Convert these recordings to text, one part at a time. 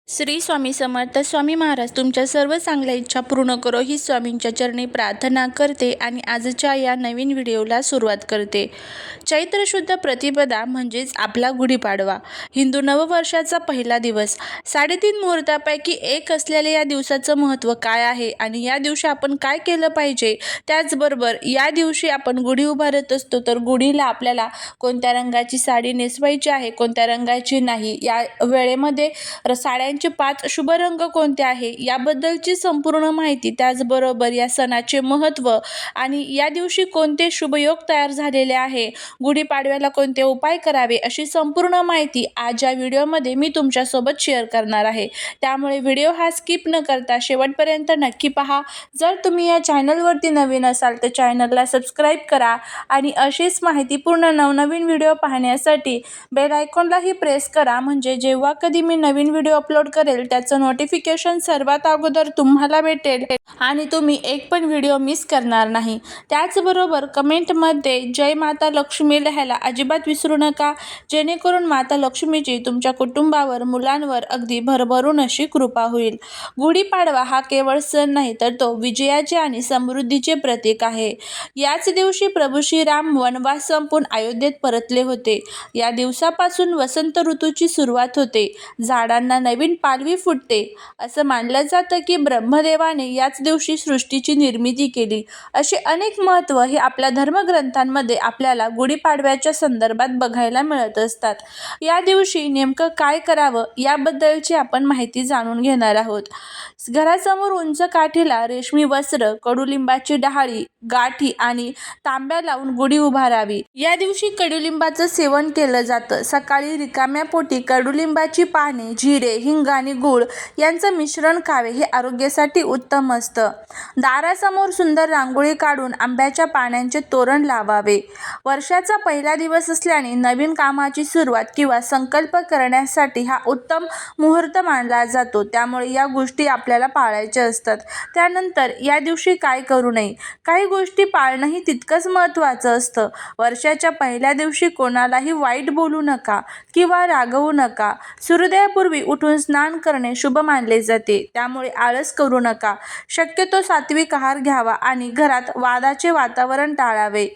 श्री स्वामी समर्थ. स्वामी महाराज तुमच्या सर्व चांगल्या इच्छा पूर्ण करो ही स्वामींच्या चरणी प्रार्थना करते आणि आजच्या या नवीन व्हिडिओला सुरुवात करते. चैत्र शुद्ध प्रतिपदा म्हणजेच आपला गुढीपाडवा, हिंदू नववर्षाचा पहिला दिवस. 3.5 मुहूर्तापैकी एक असलेल्या या दिवसाचं महत्त्व काय आहे आणि या दिवशी आपण काय केलं पाहिजे, त्याचबरोबर या दिवशी आपण गुढी उभारत असतो तर गुढीला आपल्याला कोणत्या रंगाची साडी नेसवायची आहे, कोणत्या रंगाची नाही, या वेळेमध्ये साड्यांचे 5 शुभ रंग कोणते आहे याबद्दलची संपूर्ण माहिती, त्याचबरोबर या सणाचे महत्त्व आणि या दिवशी कोणते शुभयोग तयार झालेले आहे, गुढीपाडव्याला कोणते उपाय करावे, अशी संपूर्ण माहिती आज या व्हिडिओमध्ये मी तुमच्यासोबत शेअर करणार आहे. त्यामुळे व्हिडिओ हा स्किप न करता शेवटपर्यंत नक्की पहा. जर तुम्ही या चॅनलवरती नवीन असाल तर चॅनलला सबस्क्राईब करा आणि अशीच माहितीपूर्ण नवनवीन व्हिडिओ पाहण्यासाठी बेल आयकॉनलाही प्रेस करा, म्हणजे जेव्हा कधी मी नवीन व्हिडिओ अपलोड करेल त्याचं नोटिफिकेशन सर्वात अगोदर तुम्हाला भेटेल आणि तुम्ही एक पण व्हिडिओ मिस करणार नाही. त्याचबरोबर कमेंटमध्ये जय माता लक्ष्मी लिहायला अजिबात विसरू नका, जेणेकरून माता लक्ष्मीची तुमच्या कुटुंबावर, मुलांवर अगदी भरभरून अशी कृपा होईल. गुढीपाडवा हा केवळ सण नाही तर तो विजयाचे आणि समृद्धीचे प्रतीक आहे. याच दिवशी प्रभू श्रीराम वनवास संपून अयोध्येत परतले होते. या दिवसापासून वसंत ऋतूची सुरुवात होते, झाडांना नवीन पालवी फुटते. असं मानलं जातं की ब्रह्मदेवाने याच दिवशी सृष्टीची निर्मिती केली. असे अनेक महत्त्व हे आपल्या धर्मग्रंथांमध्ये आपल्याला गुढीपाडव्याच्या संदर्भात बघायला मिळत असतात. या दिवशी नेमकं काय करावं याबद्दलची आपण माहिती जाणून घेणार आहोत. घरासमोर उंच काठीला रेशमी वस्त्र, कडुलिंबाची डहाळी, गाठी आणि तांब्या लावून गुढी उभारावी. या दिवशी कडुलिंबाचं सेवन केलं जातं. सकाळी रिकाम्या पोटी कडुलिंबाची पाने, जिरे, हिंग आणि गूळ यांचं मिश्रण खावे, हे आरोग्यासाठी उत्तम असतं. दारासमोर सुंदर रांगोळी काढून आंब्याच्या पानांचे तोरण लावावे. वर्षाचा पहिला दिवस असल्याने नवीन कामाची सुरुवात किंवा संकल्प करण्यासाठी हा उत्तम मुहूर्त मानला जातो. त्यामुळे या गोष्टी आपल्याला पाळायच्या असतात. त्यानंतर या दिवशी काय करू नये, काही गोष्टी पाळणंही तितकंच महत्त्वाचं असतं. वर्षाच्या पहिल्या दिवशी कोणालाही वाईट बोलू नका किंवा रागवू नका. सूर्योदयापूर्वी उठून स्नान करणे शुभ मानले जाते, त्यामुळे आळस करू नका. शक्यतो सात्विक आहार घ्यावा आणि घरात वादाचे वातावरण टाळावे.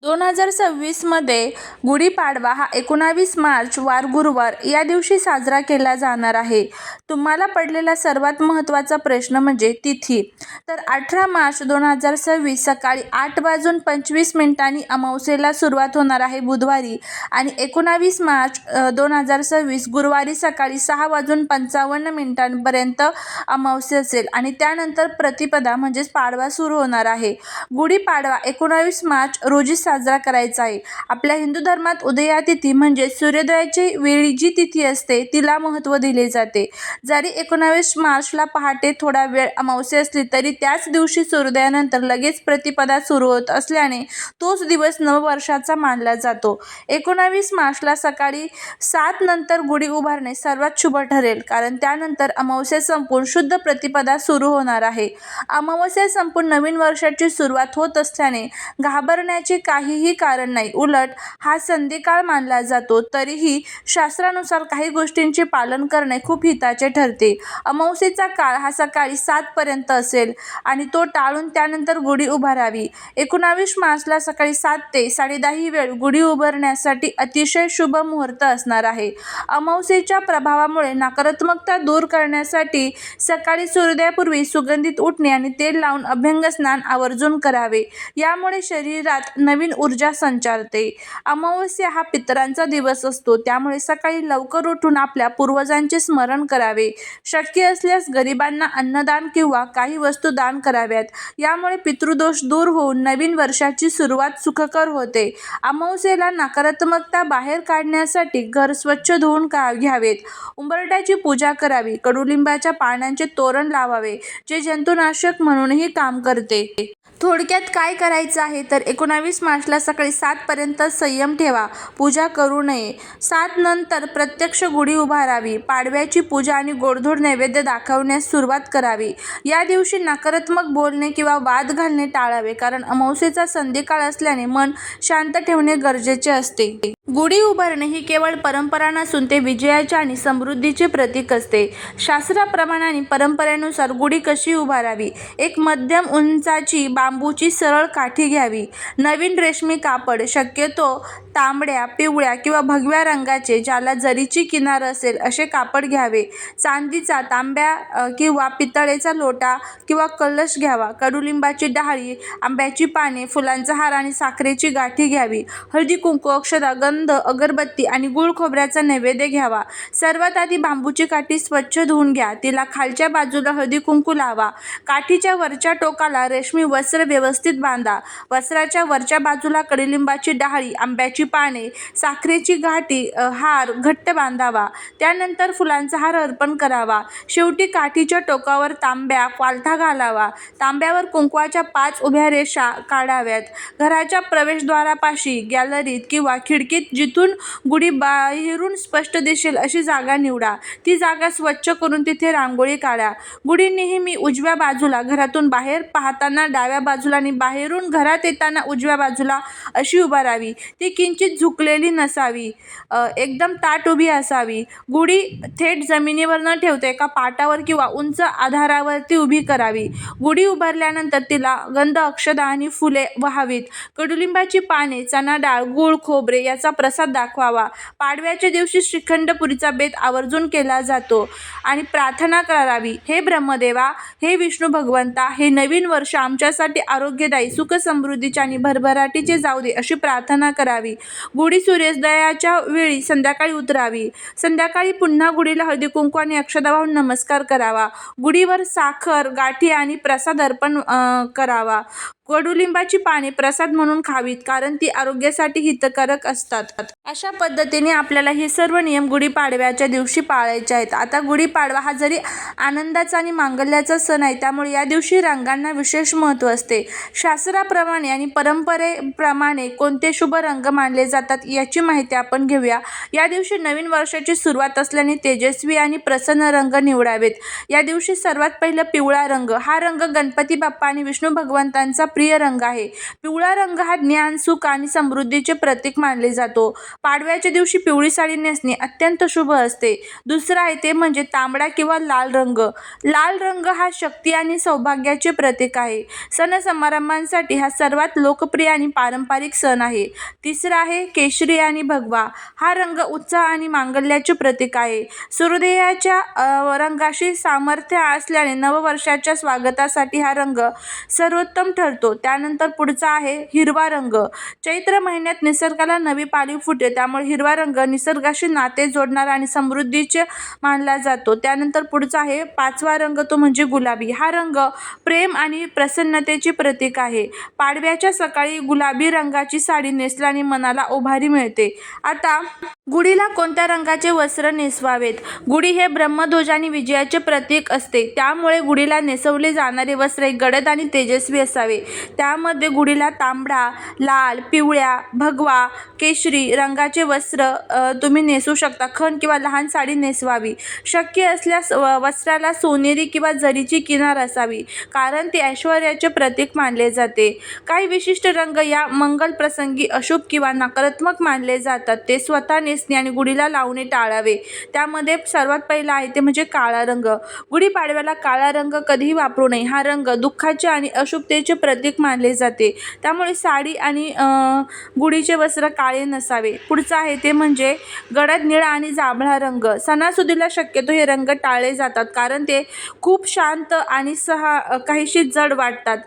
2026 मध्ये गुढीपाडवा हा 19 मार्च वार गुरुवार या दिवशी साजरा केला जाणार आहे. तुम्हाला पडलेला सर्वात महत्त्वाचा प्रश्न म्हणजे तिथी. तर 18 मार्च 2026 सकाळी 8:25 अमावस्येला सुरुवात होणार आहे बुधवारी, आणि 19 मार्च 2026 गुरुवारी सकाळी 6:55 पर्यंत अमावस्या असेल आणि त्यानंतर प्रतिपदा म्हणजेच पाडवा सुरू होणार आहे. गुढीपाडवा 19 मार्च रोजी साजरा करायचा आहे. आपल्या हिंदू धर्मात उदया तिथी म्हणजे सूर्योदयाची वेळी जी तिथी असते तिला महत्त्व दिले जाते. जरी 19 मार्चला पहाटे थोडा वेळ अमावस्या असली तरी त्याच दिवशी सूर्योदयानंतर लगेच प्रतिपदा सुरू होत असल्याने तोच दिवस नववर्षाचा मानला जातो. 19 मार्चला सकाळी 7 नंतर गुढी उभारणे सर्वात शुभ ठरेल, कारण त्यानंतर अमावस्या संपून शुद्ध प्रतिपदा सुरू होणार आहे. अमावस्या संपून नवीन वर्षाची सुरुवात होत असल्याने घाबरण्याचे काहीही कारण नाही. उलट हा संधिकाळ मानला जातो. तरीही शास्त्रानुसार काही गोष्टींचे पालन करणे खूप हिताचे ठरते. अमावस्येचा काळ हा सकाळी 7 पर्यंत असेल आणि तो टाळून त्यानंतर गुढी उभारावी. 19 मार्चला सकाळी 7 ते 10:30 ही वेळ गुढी उभारण्यासाठी अतिशय शुभ मुहूर्त असणार आहे. अमावस्येच्या प्रभावामुळे नकारात्मकता दूर करण्यासाठी सकाळी सूर्योदयापूर्वी सुगंधित उठणे आणि तेल लावून अभ्यंग स्नान आवर्जून करावे. यामुळे शरीरात नवीन ऊर्जा संचारते. अमावस्या हा पितरांचा दिवस असतो, त्यामुळे सकाळी लवकर उठून आपल्या पूर्वजांचे स्मरण करावे. शक्य असल्यास गरिबांना अन्नदान किंवा काही वस्तू दान कराव्यात. यामुळे पितृदोष दूर होऊन नवीन वर्षाची सुरुवात सुखकर होते. अमावस्येला नकारात्मकता बाहेर काढण्यासाठी घर स्वच्छ धुवून घ्यावेत. उंबरठ्याची पूजा करावी. कडुलिंबाच्या पानांचे तोरण लावावे, जे जंतुनाशक म्हणूनही काम करते. थोडक्यात काय करायचं आहे तर 19 मार्चला सकाळी 7 पर्यंत संयम ठेवा, पूजा करू नये. 7 नंतर प्रत्यक्ष गुढी उभारावी. पाडव्याची पूजा आणि गोडधोड नैवेद्य दाखवण्यास सुरुवात करावी. या दिवशी नकारात्मक बोलणे किंवा वाद घालणे टाळावे, कारण अमावस्येचा संधिकाळ असल्याने मन शांत ठेवणे गरजेचे असते. गुढी उभारणे ही केवळ परंपरा नसून ते विजयाचे आणि समृद्धीचे प्रतीक असते. शास्त्राप्रमाणे आणि परंपरेनुसार गुढी कशी उभारावी? एक मध्यम उंचाची बांबूची सरळ काठी घ्यावी. नवीन रेशमी कापड, शक्यतो तांबड्या, पिवळ्या किंवा भगव्या रंगाचे, ज्याला जरीची किनार असेल असे कापड घ्यावे. चांदीचा, तांब्या किंवा पितळेचा लोटा किंवा कलश घ्यावा. कडुलिंबाची डहाळी, आंब्याची पाने, फुलांचा हार आणि साखरेची गाठी घ्यावी. हळदी, कुंकू, अक्षता, गंध, अगरबत्ती आणि गूळ खोबऱ्याचा नैवेद्य घ्यावा. सर्वात आधी बांबूची काठी स्वच्छ धुवून घ्या. तिला खालच्या बाजूला हळदी कुंकू लावा. काठीच्या वरच्या टोकाला रेशमी वस्त्र व्यवस्थित बांधा. वस्त्राच्या वरच्या बाजूला कडुलिंबाची डहाळी, आंब्याची पाने, साखरेची गाठी, हार घट्ट बांधावा. त्यानंतर फुलांचा हार अर्पण करावा. शेवटी काठीच्या टोकावर तांब्या पालथा घालावा. तांब्यावर कुंकवाच्या 5 उभ्या रेषा काढाव्यात. घराच्या प्रवेशद्वारापाशी, गॅलरीत किंवा खिडकीत जिथून गुढी बाहेरून स्पष्ट दिसेल अशी जागा निवडा. ती जागा स्वच्छ करून तिथे रांगोळी काढा. गुढी नेहमी उजव्या बाजूला, घरातून बाहेर पाहताना डाव्या बाजूला आणि बाहेरून घरात येताना उजव्या बाजूला अशी उभारावी. ती किंचित झुकलेली नसावी, एकदम ताठ उभी असावी. गुढी थेट जमिनीवर न ठेवता एका पाटावर किंवा उंच आधारावरती उभी करावी. गुढी उभारल्यानंतर तिला गंध, अक्षता आणि फुले वाहावीत. कडुलिंबाची पाने, चणा डाळ, गूळ, खोबरे याचा प्रसाद दाखवावा. पाडव्याच्या दिवशी श्रीखंड पुरीचा बेत आवर्जून केला जातो आणि प्रार्थना करावी. हे ब्रह्मदेवा, हे विष्णू भगवंता, हे नवीन वर्ष आमच्यासाठी आरोग्यदायी, सुख समृद्धीचे आणि भरभराटीचे जाऊ दे अशी प्रार्थना करावी. गुढी सूर्योदयाच्या वेळी संध्याकाळी उतरावी. संध्याकाळी पुन्हा गुढीला हळदी कुंकू आणि अक्षता वाहून नमस्कार करावा. गुढीवर साखर, गाठी आणि प्रसाद अर्पण करावा. कडुलिंबाची पाने प्रसाद म्हणून खावीत, कारण ती आरोग्यासाठी हितकारक असतात. अशा पद्धतीने आपल्याला हे सर्व नियम गुढीपाडव्याच्या दिवशी पाळायचे आहेत. आता गुढीपाडवा हा जरी आनंदाचा आणि मांगल्याचा सण आहे, त्यामुळे या दिवशी रंगांना विशेष महत्त्व असते. शास्त्राप्रमाणे आणि परंपरेप्रमाणे कोणते शुभ रंग मानले जातात याची माहिती आपण घेऊया. या दिवशी नवीन वर्षाची सुरुवात असल्याने तेजस्वी आणि प्रसन्न रंग निवडावेत. या दिवशी सर्वात पहिलं पिवळा रंग. हा रंग गणपती बाप्पा आणि विष्णू भगवंतांचा प्रिय रंग आहे. पिवळा रंग हा ज्ञान, सुख आणि समृद्धीचे प्रतीक मानले जातो. पाडव्याच्या दिवशी पिवळी साडी नेसणे अत्यंत शुभ असते. दुसरा आहे ते म्हणजे तांबडा किंवा लाल रंग. लाल रंग हा शक्ती आणि सौभाग्याचे प्रतीक आहे. सण समारंभांसाठी हा सर्वात लोकप्रिय आणि पारंपरिक सण आहे. तिसरा आहे केशरी आणि भगवा. हा रंग उत्साह आणि मांगल्याचे प्रतीक आहे. सूर्योदयाच्या रंगाशी सामर्थ्य असल्याने नववर्षाच्या स्वागतासाठी हा रंग सर्वोत्तम ठरतो. त्यानंतर पुढचा आहे हिरवा रंग. चैत्र महिन्यात निसर्गाला नवी पालवी फुटते, त्यामुळे हिरवा रंग निसर्गाशी नाते जोडणारा आणि समृद्धीचे मानला जातो. त्यानंतर पुढचा आहे 5वा रंग, तो म्हणजे गुलाबी. हा रंग प्रेम आणि प्रसन्नतेचे प्रतीक आहे. पाडव्याच्या सकाळी गुलाबी रंगाची साडी नेसल्याने मनाला उभारी मिळते. आता गुढीला कोणत्या रंगाचे वस्त्र नेसवावेत? गुढी हे ब्रह्मध्वज आणि विजयाचे प्रतीक असते, त्यामुळे गुढीला नेसवले जाणारे वस्त्र गडद आणि तेजस्वी असावे. त्यामध्ये गुढीला तांबडा, लाल, पिवळ्या, भगवा, केशरी रंगाचे वस्त्र तुम्ही नेसू शकता. खण किंवा लहान साडी नेसवावी. शक्य असल्यास वस्त्राला सोनेरी किंवा जरीची किनार असावी, कारण ते ऐश्वर्याचे प्रतीक मानले जाते. काही विशिष्ट रंग या मंगल प्रसंगी अशुभ किंवा नकारात्मक मानले जातात. ते स्वतः नेसणे आणि गुढीला लावणे टाळावे. त्यामध्ये सर्वात पहिला आहे ते म्हणजे काळा रंग. गुढीपाडव्याला काळा रंग कधीही वापरू नये. हा रंग दुःखाचे आणि अशुभतेचे प्रतीक मानले जाते, त्यामुळे साडी आणि गुढीचे वस्त्र काळे नसावे. पुढचा आहे ते म्हणजे गडद निळा आणि जांभळा रंग. सणासुदीला शक्यतो हे रंग टाळले जातात, कारण ते खूप शांत आणि काहीशी जड वाटतात,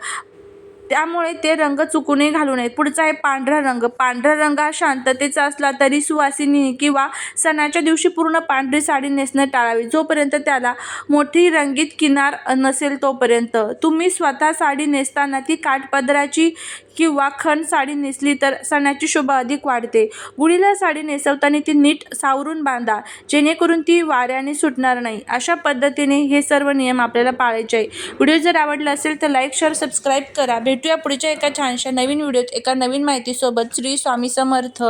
त्यामुळे ते रंग चुकूनही घालू नये. पुढचा आहे पांढरा रंग. पांढरा रंग हा शांततेचा असला तरी सुवासिनी किंवा सणाच्या दिवशी पूर्ण पांढरी साडी नेसणे टाळावे, जोपर्यंत त्याला मोठी रंगीत किनार नसेल तोपर्यंत. तुम्ही स्वतः साडी नेसताना ती काठपदराची किंवा खण साडी नेसली तर सणाची शोभा अधिक वाढते. गुढीला साडी नेसवताना ती नीट सावरून बांधा, जेणेकरून ती वाऱ्याने सुटणार नाही. अशा पद्धतीने हे सर्व नियम आपल्याला पाळायचे आहे. व्हिडिओ जर आवडला असेल तर लाईक, शेअर, सबस्क्राईब करा. भेटूया पुढच्या एका छानशा नवीन व्हिडिओत एका नवीन माहितीसोबत. श्री स्वामी समर्थ.